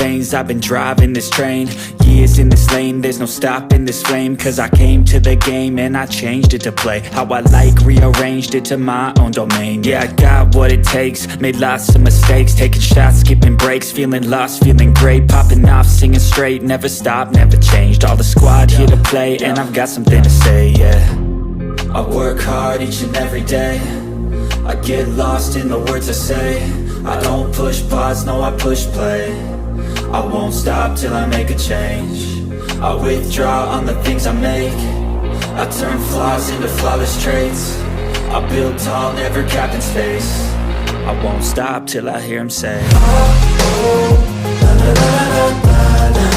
veins, I've been driving this train. Years in this lane, there's no stopping this flame. Cause I came to the game and I changed it to play how I like, rearranged it to my own domain. Yeah, I got what it takes, made lots of mistakes, taking shots, skipping breaks, feeling lost, feeling great, popping off, singing straight, never stopped, never changed. All the squad here to play, and I've got something to say, yeah. I work hard each and every day, I get lost in the words I say. I don't push pause, no I push play. I won't stop till I make a change. I withdraw on the things I make. I turn flaws into flawless traits. I build tall, never capped in space. I won't stop till I hear him say, oh, oh, la, la, la, la, la, la.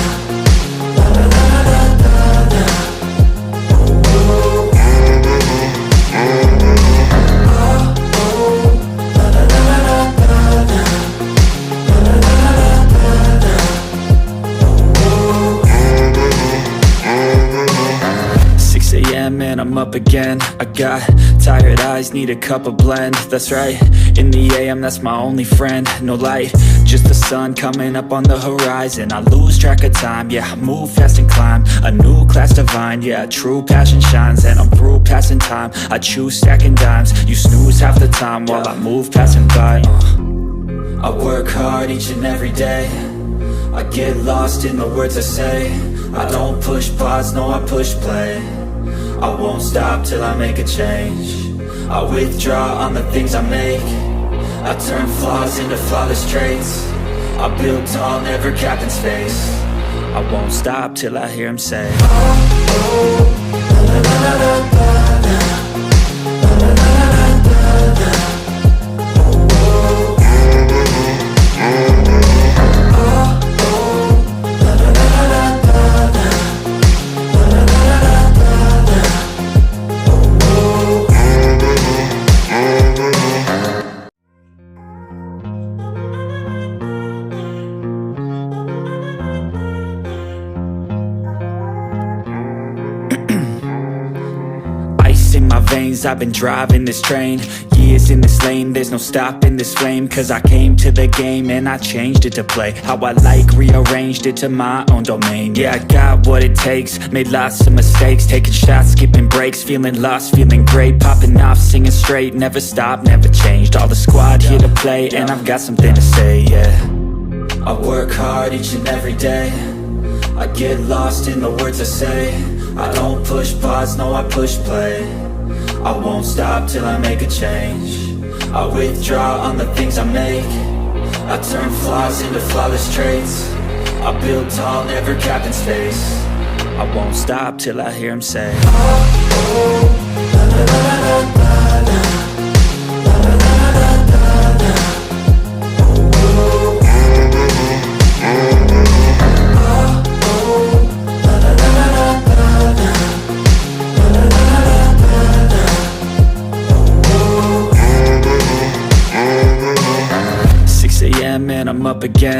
And I'm up again. I got tired eyes, need a cup of blend. That's right, in the AM, that's my only friend. No light, just the sun coming up on the horizon. I lose track of time, yeah, I move fast and climb a new class divine, yeah, true passion shines. And I'm through passing time, I choose stacking dimes. You snooze half the time while I move passing by. I work hard each and every day, I get lost in the words I say. I don't push pause, no I push play. I won't stop till I make a change. I withdraw on the things I make. I turn flaws into flawless traits. I build tall, never capped in space. I won't stop till I hear him say, oh, oh, la, la, la, la, la, la. In my veins, I've been driving this train. Years in this lane, there's no stopping this flame. Cause I came to the game and I changed it to play how I like, rearranged it to my own domain. Yeah, I got what it takes, made lots of mistakes, taking shots, skipping breaks, feeling lost, feeling great, popping off, singing straight, never stopped, never changed. All the squad here to play, and I've got something to say, yeah. I work hard each and every day, I get lost in the words I say. I don't push pause, no I push play. I won't stop till I make a change. I withdraw on the things I make. I turn flaws into flawless traits. I build tall, never capped in space. I won't stop till I hear him say, oh, oh, la, la, la, la, la, la. And I'm up again.